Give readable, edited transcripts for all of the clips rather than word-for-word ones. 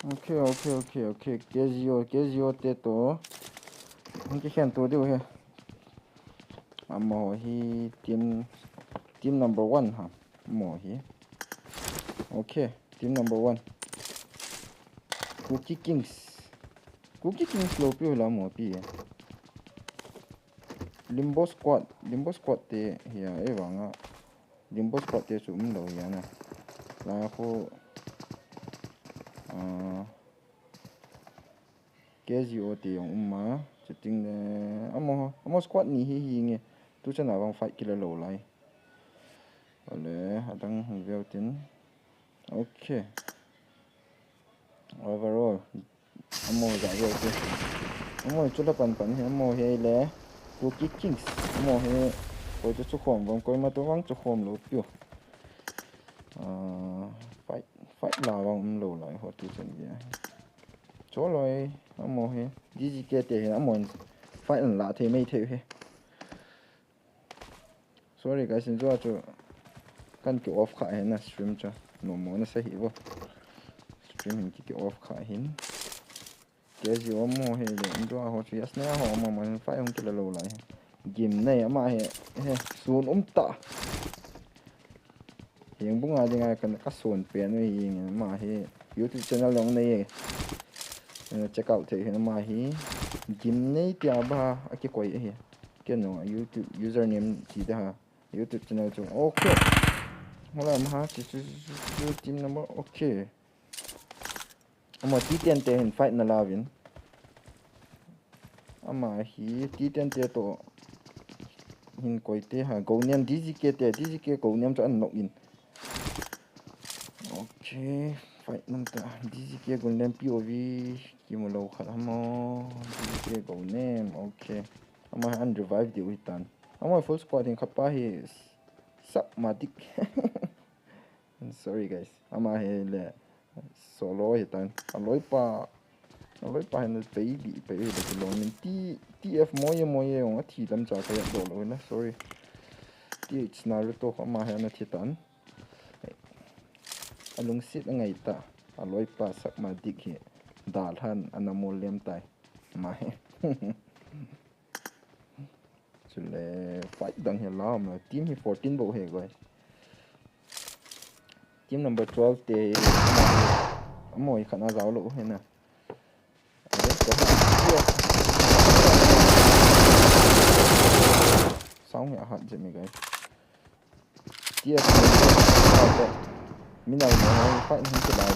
ok Kezio te to cái khen to điều he mò hi team number 1 ha mò hi ok team number 1 Cookie Kings lo pi la mò pi Limbo squad te ya e wanga Limbo squad te su lo ya na la ko Kezio te yung ma setting amo squad ni hi nge tu chana wang fight killer lo lai ole adang view tin ok overall amo ja view te amo chula pan he amo he le Cookie Kings amo he ko chu khom wang ko ma to wang chu khom lo pyo fight la wang lo lai ho tu chen ya cho loi amo he GGK te he amo fight la the mei the he sorry guys in cho kan ki off kha he na stream cha no mo na sahi wo stream hin ki off kha hin Kezio amo he le ndo ho chu yas na ho ma man fight hong ki lo lai game này ama he sun ta hiện bunga dinga kan ka son pe no yin ma he YouTube channel long này check out the ma hi game này tia ba ake koi he ke no YouTube username ti da YouTube channel chu okay hola ma chi team number okay ama ti ten te hin fight na lavin ama hi ti ten te to hin koi te ha go niam DGK go niam cho an nok in okay fight nam ta DGK go niam POV ki mo lo khat mo DGK go niam okay ama an revive di witan ama full squad in khapa hi submatic sorry guys ama he le solo hitan aloi pa hin baby de lo min TF moye ong thi lam cha ka do lo na sorry TH Naruto ama he na thitan alung sit ngai ta aloi pa sak ma dik he dal han anamol lem tai ma he chule fight dang he la ma team he 14 bo he guys team number 12 te amoi khana zaw lo he na xong ya hạn mi guys tiếp mình nào nó phải không thể làm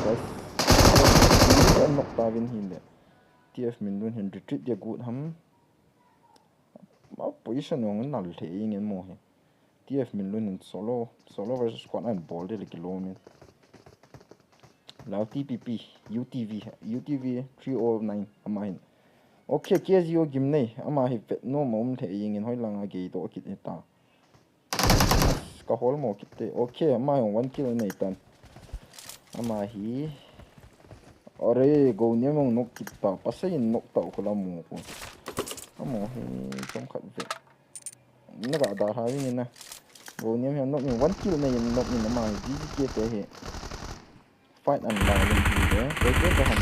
guys mình nộp ta bên hin đấy tiếp mình luôn hiện retreat dia good ham mà position nó nằm thế nghe mồ he tiếp mình luôn hiện solo versus squad and ball để cái lô mình lao TPP UTV 309 ama hin okay Kezio game này ama hi vet no mom the yin in hoi langa ge to kit ta ka hol mo kit te okay ama hi 1 kill nei tan ama hi ore go ne mong nok kit ta pasai nok ta ko la mo ko ama hi trong khat vet na ga da ha yin na go ne hi nok ni 1 kill nei nok ni ama hi ji te he fight and down lên thì đấy cái cái hầm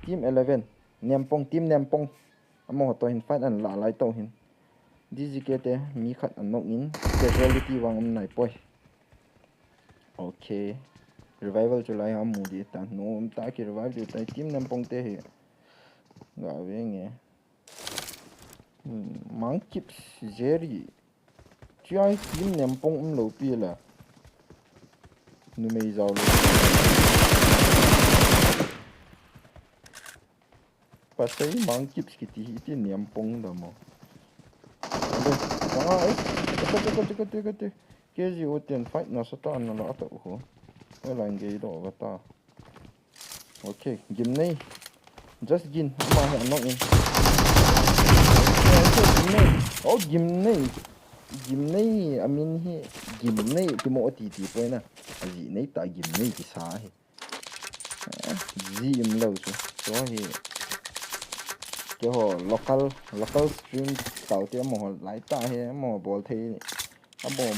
team 11 team nempong amo to hin fight and la lai to hin DGK te mi khat an nok in casualty wang nai poi okay revival chulai ham mu di ta no ta ki revive di ta team nempong te he ga ve nge mang kip zeri chai team nempong lo pi la nu mei zao lo pasai mang kip skiti ti niam pong da mo cái Kezio tiền fight nó sẽ ta nó là tụ ho cái là cái đó và ta ok game này just gin mà hẹn nó in game này I mean hi game này cái mỏ tí thôi nè gì này tại game này cái sao hi gì em lâu rồi hi cái họ local stream tạo tiếng mỏ lại ta hi mỏ ball thi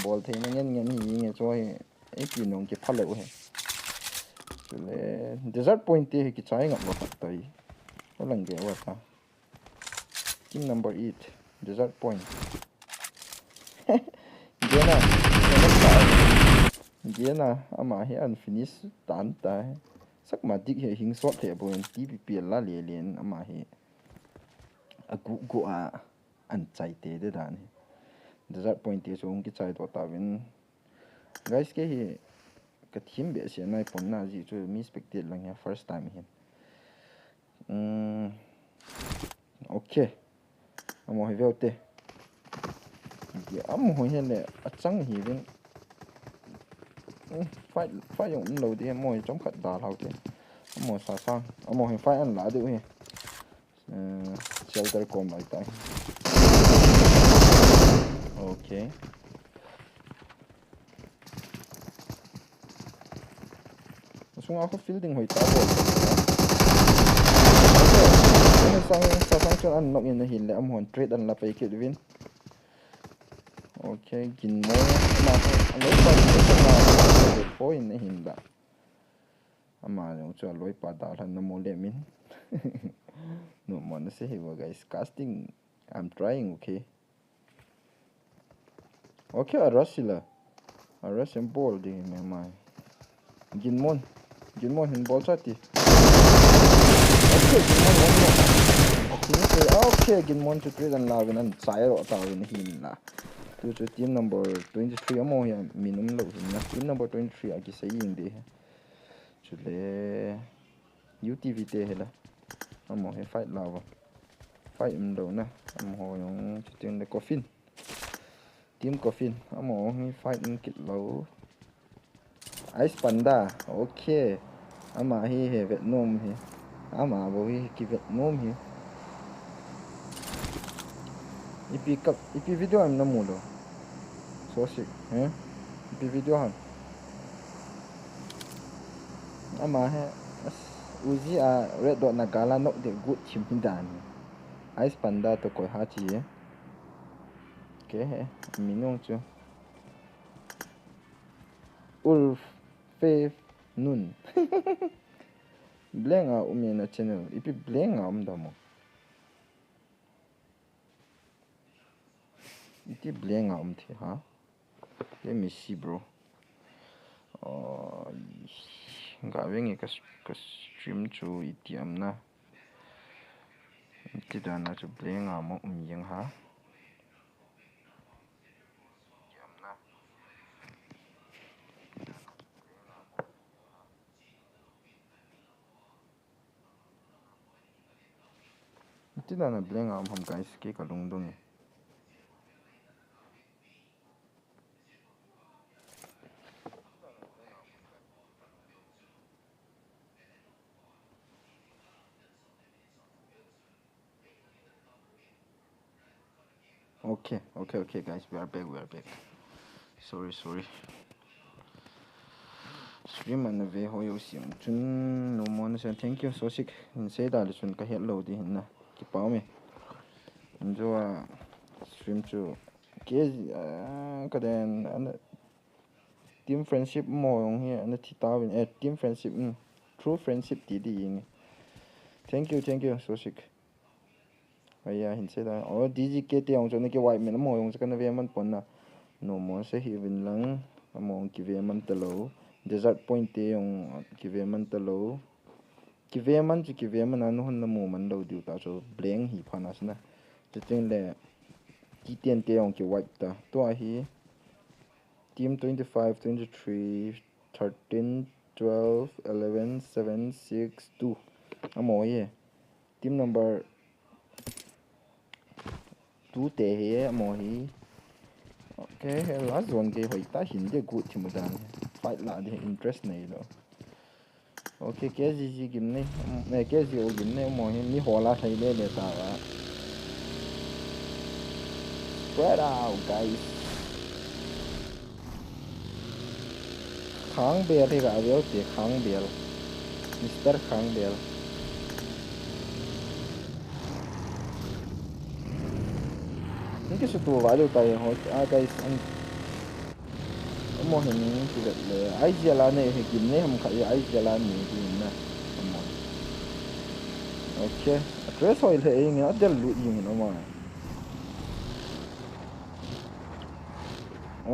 ball thấy nó nghe gì nghe cho ấy kỳ nông cái phát lựu hè le desert point thì cái trái ngọc vào tới có lần ghé vào ta team number 8 desert point Dia na ama he unfinished tan ta sak ma dik he hing sot he bo TPP la le len ama he gu a an chai te de dan he desert point te so ki chai to ta win guys ke he ka thim be se nai pon na ji chu mi spectate lang ya first time he okay amo he veute dia amo he le achang hi win phải dùng đầu tiên mồi chống khẩn đà thâu tiền mồi xả sang mồi phải ăn lá được nhỉ shelter còn lại tại ok xuống áo có fielding hồi tao rồi sang xả sang cho ăn nọng yên hình lẽ mồi trade ăn là phải kịp win ok kín mồi mà lấy phải cái phôi này hình đã ama yung cho loi pa dalan na mo lemin no mo na say guys casting I'm trying okay arras yung ball di may mai ginmon hin ball chati okay ginmon to trade and lagan and sayro tawin hin la to team number 23 amo ya minum lo hin na team number 23 aki saying de le UTV te hela amo he fight lava fight do na amo yung chitin le coffin team coffin amo he fight kit low ice panda okay ama he Vietnam he ama bo he ki Vietnam he ipi video am na mulo so sick ipi video han ama he uji a red dot na gala nok de good chim hindan ice panda to koi ha chi ke he minong chu ulf fe nun blenga umena channel ipi blenga damo iti blenga thi ha let me see bro ga wengi ka stream chu iti amna iti dana chu blenga mo yang ha iti dana blenga am guys ke ka lung dung okay guys, we are back sorry stream an ve ho yo sim chun no mon sa thank you so sick in say da le chun ka hello di hinna ki pa me enjo stream chu ke ka den an team friendship mo yong he an thi ta win team friendship true friendship ti di ying thank you so sick aya hin se da dg ke te ong chon ke white men mo yong ka na ve man pon na no mo se hi win lang among ki ve man te lo desert point te yong ki ve man te lo ki ve man an hon na mo man lo diu ta so blank hi phana sna te teng le ki ten te yong ki white ta to a hi team 25 23 13 12 11 7 6 2 amo ye team number 2 te he amo hi okay last one ke hoi ta hin de good thimu dan fight la de interest nei lo okay ke ji gim nei ke ji o gim nei mo hi mi hola thai le ta wa spread out guys khang bel thì ga vel te khang bel Mr. khang bel ini suatu value tayo guys mo hin ti le ai jala ne he gim ne ham kha ai jala ne ti na mo okay address hoil he ing adel lu ing no ma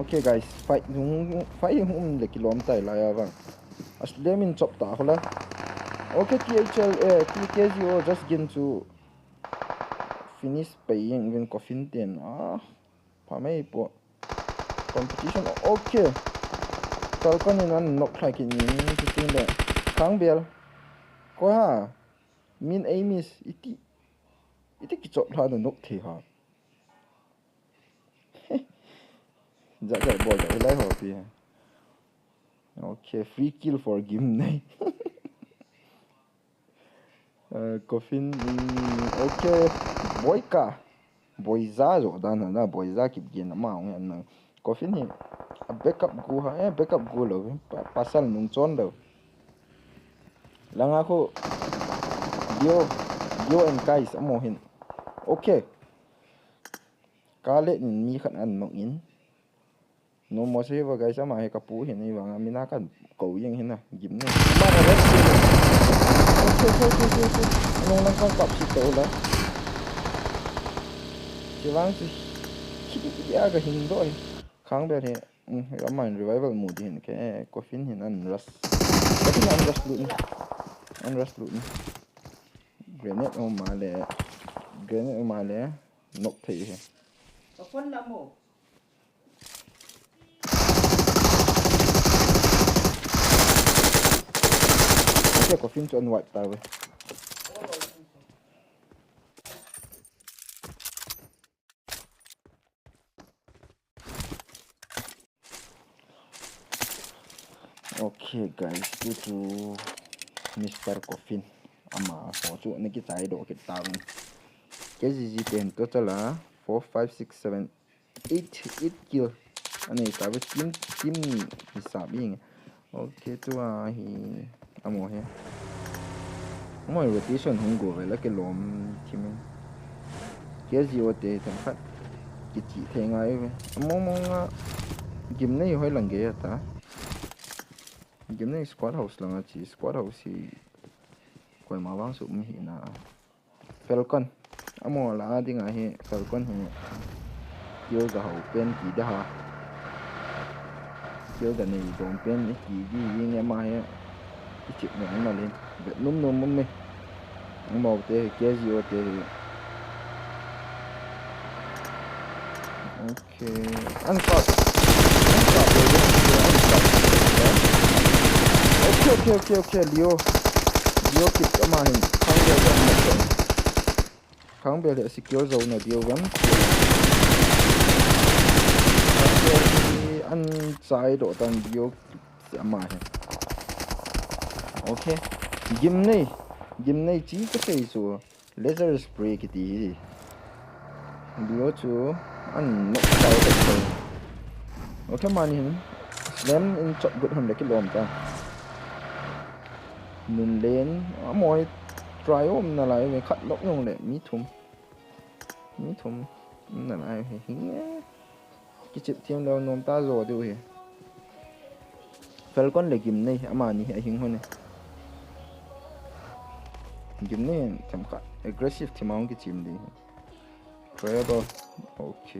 okay guys fight hum le kilometer la ya bang as lemin chop ta khola okay TKZO just begin to finish paying even coffin ten pamei po competition okay Falcon in an knock like in thing there Kang Bell ko ha min amis iti ki chop la no knock thi ha ja ball da lai ho pi okay free kill for game này coffin okay boyza rồi da na boyza kịp gen ma ong an coffin hi backup go ha backup go lo pasal nung chon do langa ko yo and guys amo hin okay kale nin mi khan an nok in no mo se va guys ama he kapu hin ni wanga mina kan ko yeng hin na gim ne ma na res okay nong nang kan kap si to la chỉ vang chỉ khi ya ga hin do khang be he raman revival mood hin ke coffin hin an rush coffin an rush lu grenade o male nok thei he Phun là mồ. okay coffin cho an wipe ta we okay guys due to Mr. Coffin ama ho chu ne ki chai do ki tang cái gì tiền total là 4 5 6 7 8 kill anh ấy cả với team hisab hi okay tu hi amo he moi rotation hung go về cái lom team cái gì ở đây thằng khác cái chỉ thế ngay về mong game này hơi lằng ghê ta game này squad house lằng chỉ squad house thì coi mà vang sụm hi na Falcon amo la đi ngay he Falcon he kêu ga hậu pen kỳ đó ha kêu ga này dòng pen kỳ gì riêng em ai á cái chip này mà lên vậy núm mắm mày màu thế kia gì vậy thế ok ăn sọt ok Leo kịp em ai kháng bè lại secure dầu này điều vẫn ăn trái độ tàn điều sẽ mà ok game này chỉ có thể số laser spray cái gì điều chú ăn nó tàu được ok mà nhìn slam in chọn gọn hơn cái lồng ta mình lên mọi try ôm là lại về khát lốc luôn để mít thùng là lại hình cái chip thêm đâu nôm ta rồi đâu hề Falcon là game này ama ni hình hơn này game này chăm khát aggressive thì mong cái chim đi forever ok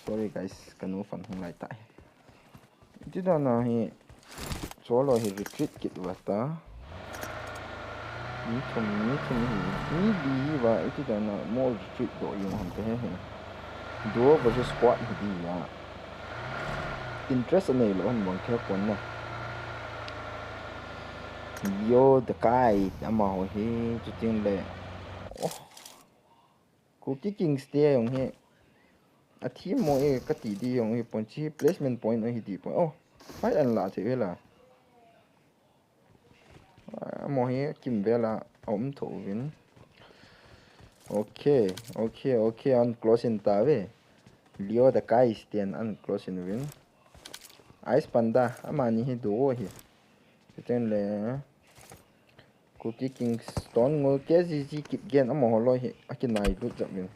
sorry guys kanu phần không lại tại chứ đó là hi số lo hi retreat kit và ta ní thùng hi đi và itu đó là more retreat độ dùng hàng thế hi duo versus squad hi đi à interest này là ông bằng theo quân nè yo the guy ama ho hi chu tin le cookie king stay ông hi a team mo e ka ti di yong hi pon chi placement point hi di po fight an la che la mo hi kim vela om tho win okay on close in ta ve Leo the guy stand on close in win ice panda ama ni hi do hi ten le cookie king stone ngol ke ji kip gen ama holo hi akinai lut jamin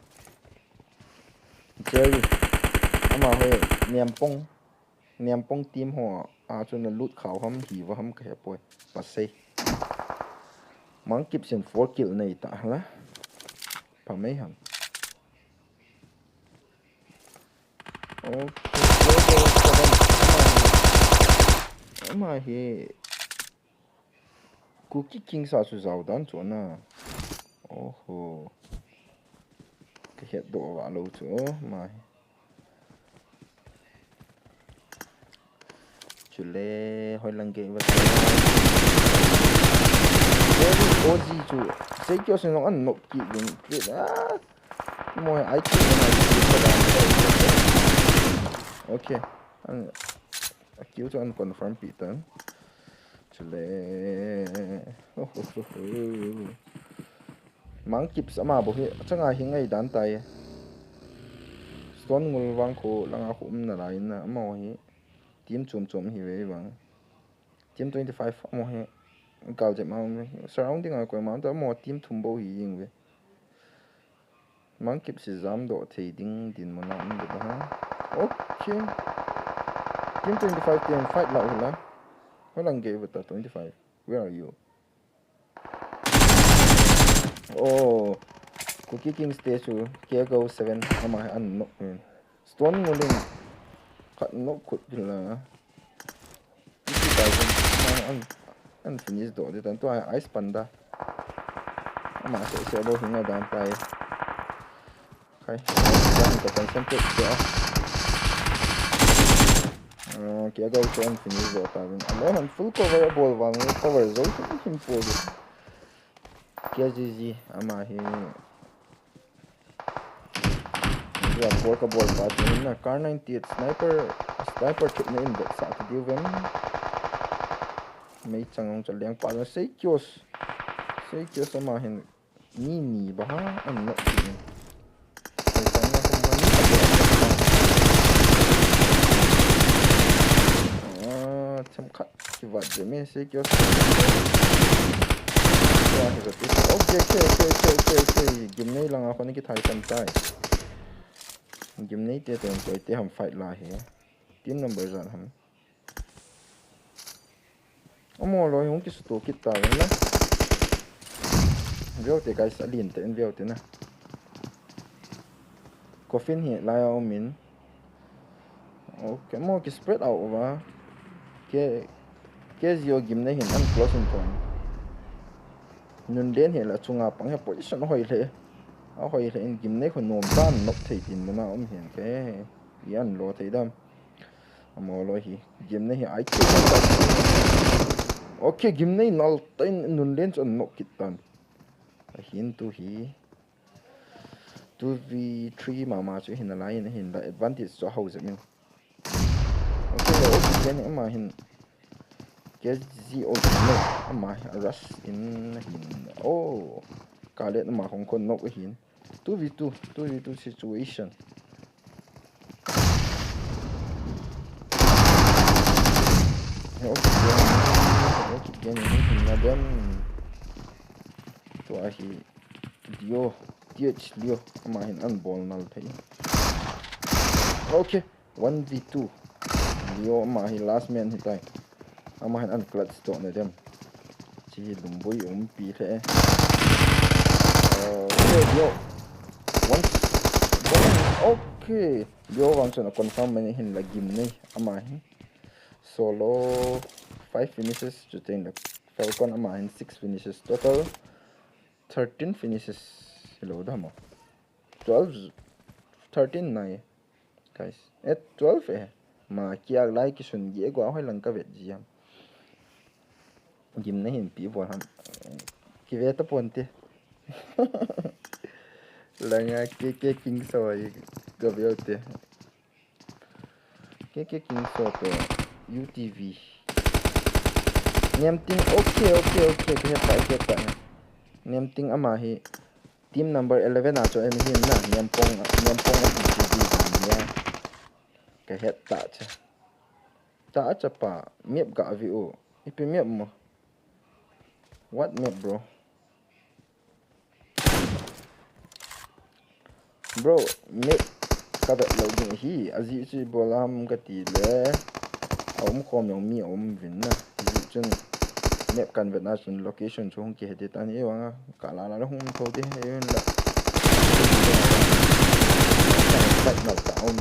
jerry ama he niam pong team ho a chun lut khaw ham hi wa ham ka poi pasai mang kip sen 4 kill nei ta hala pa mai ham ama hi cookie king sa su zau dan chu na oho cái hiện độ và lâu chỗ mà chủ lệ hồi lần kể vật cái ô gì chủ sẽ cho sinh nó ăn nộp kỹ những chuyện á mọi ai cũng là ok anh cứu cho anh confirm bị tấn chủ lệ mang kịp sama bo hi changa hi ngai dan tai stone ngul wang ko langa khum na lai na mo hi team chum hi ve wang team 25 mo hi kal je ma surrounding a ko ma da mo team thumbo hi ying ve mang kịp si zam do thei ding din mo na an de ha okay team 25 team fight la hula holang ge with 25 where are you oh cookie king stage to go 7 ama an no stone ngulin khat no khut la 50,000 an finish do de tan to ice panda ama se lo hinga dan tai khai dan to concentrate kia go to an finish do ta alo han full cover ball wang cover zo him po kia ji ama hi ya work a ball pa na car 98 sniper chụp na in sa ka diu vem mấy chang chal liang pa na sei kios ama hin ni ba ha an no ni sai chang na ko mani cham khat ki wat je me sei kios ya hi ga ti okay gim nei langa ko ni ki thai sam tai gim nei te ten ko te ham fight la he team number zan ham amo lo hong ki sto ki ta la veo te guys alin te en veo te na coffin hi la ya min okay mo ki spread out wa ke zio gim nei hin an closing point nun den he la chunga pang he position hoi le a hoi le in gim nei ko nom tan nok thei tin na hian ke yan lo thei dam amo lo hi gim nei hi ai ke okay gim nei nal tain nun den chon nok kit tan hin tu hi 2v3 mama chu hin la in hin la advantage cho ho zemin okay then ama hin ke zi o no ama rush in hin oh kalet ma hong kon nok hin 2v2 situation okay hin na dem to ahi dio lio ama hin an ball nal thei okay 1v2 lio ama hi last man hi tai ama hin an clutch to na dem chi lumbui pi the lio okay lio wang chon confirm many hin la gim nei ama hin solo 5 finishes to take the falcon ama hin 6 finishes total 13 finishes hello damo 13 nai guys at 12 ma kia like ki sun gi go hoi lang ka vet ji am gim na hin pi bo ham ki ve ta ponte langa ke king so ai go veote ke king so to UTV nem ting okay ke ta nem ting ama hi team number 11 a cho em hin na nem pong a UTV ya ka het ta cha ta chapa map ga view ipi map mo what map bro map kada loading hi azi chi bolam ka ti le om khom yong mi om vin na ji chen map conversion location chung ki hede tan e wanga kala la hum tho de he la tak na ta om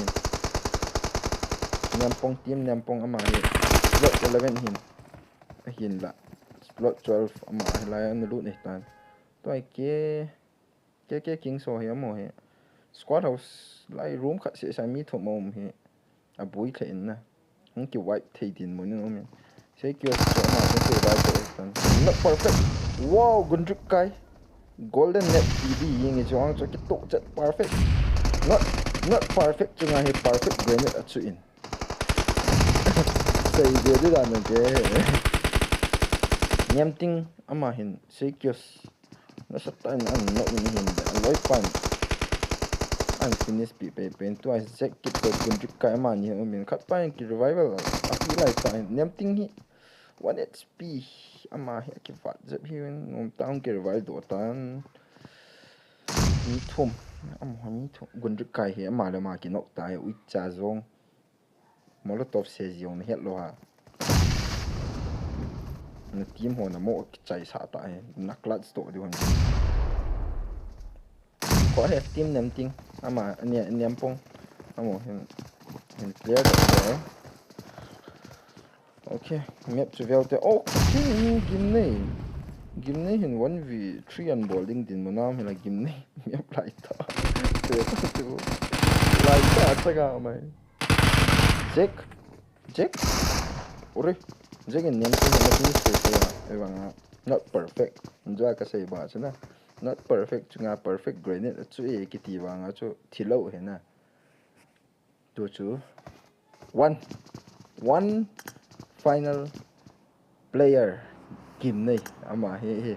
nyampong team nyampong ama hi slot 11 hin la slot 12 ama la an lu ni tan to ai ke king so he mo he squad house lai room khat se sa mi tho mom he a bui the in na hung ki white thei din mo ni no me se kyo so ma se ba tan not perfect wow gundrik kai golden net tv ying is wang so ki to chat perfect not perfect chunga he perfect granite at in say de da na ke nyam ting ama hin se kyo na sa tan an no in hin da loi pan unfinished pen twice jack kit ko gundrik kai ma ni o min khat pa ki revival a ki lai ta nyam ting hi 1 HP ama he ki fat zep hi nom taung ki revival do tan mi thum gundrik kai he ama le ma ki nok ta ui cha zong molotov se ziong het lo ha na team ho na mo ki chai sa ta he naklat sto di hon ko he team nem ting ama niam pong amo hin clear da okay map to velte okay gimne hin 1v3 an bowling din mo nam hila gimne map lai ta to lai ta chaga mai jack ore jack in niam ting na tin se ya evanga not perfect njwa ka sei ba chana not perfect chunga perfect granite chu e kiti wanga chu thilo he na to chu one final player gimne ama he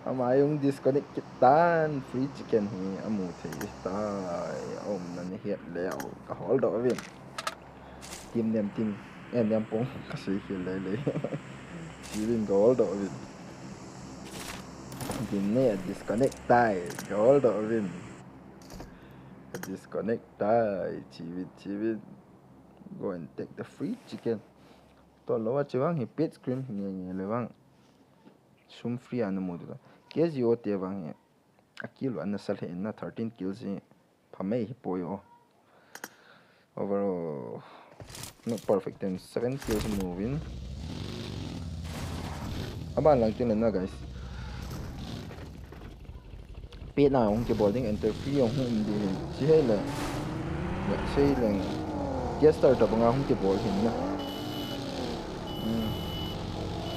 ama yung disconnect kitan free chicken hi amu thei ta om na ni het leo ka hold do vin team nem ting en nem pong ka sei hi le Giving gold of it. Gimne disconnect tie gold of it. Disconnect tie. Chivit. Go and take the free chicken. To lowa chiwang hi pit screen nye lewang. Sum free anu mudu. Kezi o te wang a kilo an sal he na 13 kills hi phamei hi poyo. Overall not perfect then 7 kills moving. Aban lang tin na guys. Pe na ong ke bowling interfere ong hum di hin. Si he la. Ya sei lang. Guest start ba nga hum ke ball hin na.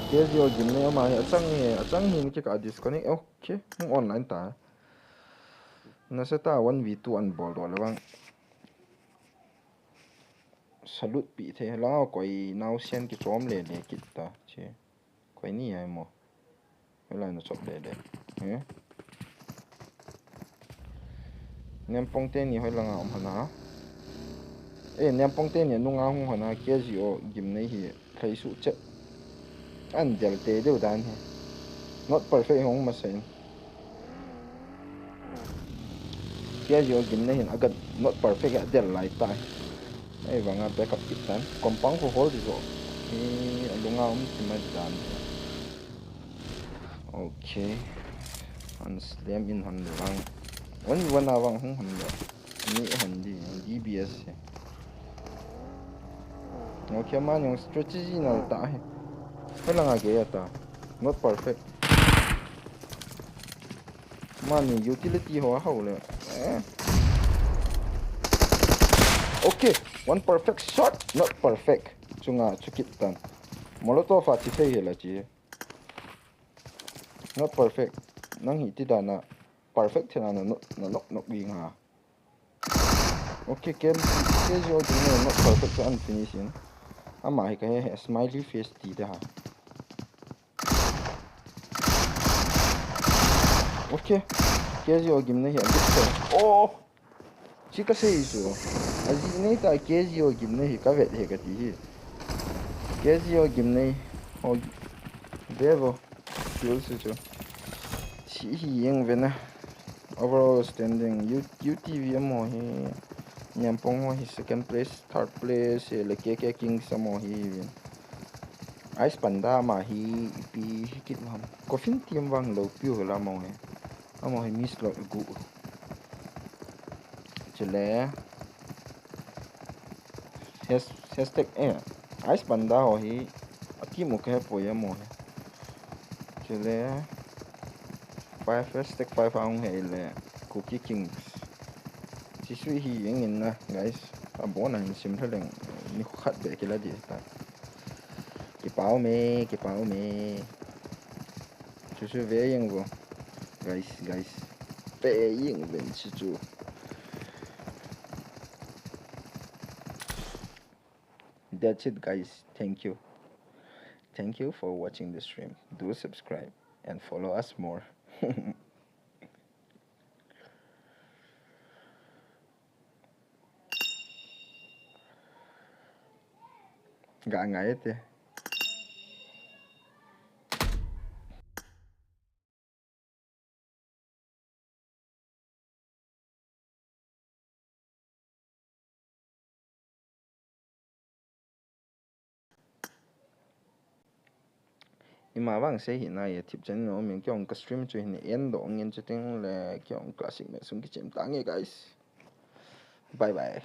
Guess yo gym na ma achang hin ke ka disconnect. Okay. Hum online ta. Na sa ta 1v2 an ball do lawang. Salute pi the la koi now sian ki chom le kit ta che. Koi ni ai mo. Lai na chop le. Nem pong te ni hoi langa om hana nem pong te ni nunga hung hana KZO gim nei hi thai su che an del te deu dan he not perfect hong ma sen KZO gim nei hin agat not perfect at del lai tai ai wanga backup kit tan kompang ko hold zo ni lunga om ti ma dan okay an slam in han lang one awang hung handa ni handi DBS he okay man yung strategy na ta he wala nga gaya ta not perfect man utility ho le okay one perfect shot not perfect chunga chukit tan molotov a chi fei la chi not perfect nang hi ti dana perfect thena na nok wing ha okay ken jo not perfect to unfinishing ama hi ka he smiley face ti da ha okay kejo gimne hi oh chika sei so aji nei ta kejo gimne hi ka vet he ka ti hi Casio game này họ Devo fuel sự cho chỉ hiện về na overall standing UTV mo hi nyampong mo hi second place third place le KK Kings mo hi win Ice Panda mà hi pi kit ham coffin team wang lo piu la mo he amo hi miss lo gu chele hashtag Ice Panda ho hi aki mo ke po ya mo he chele 5 hashtag 5 ang he le Cookie Kings chỉ suy hi những in na guys bố này sim thế lệnh ni khát về cái là gì ta cái bao mê chỉ suy về những vô guys về những bên chỉ chú that's it guys, thank you for watching the stream. Do subscribe and follow us more. Gak ngait ya. Ima bang se hiện nay tip channel nó mình kyong ka stream cho hiện end độ nghiên cho tiếng là kyong classic mẹ xuống cái chém táng nghe guys. Bye bye.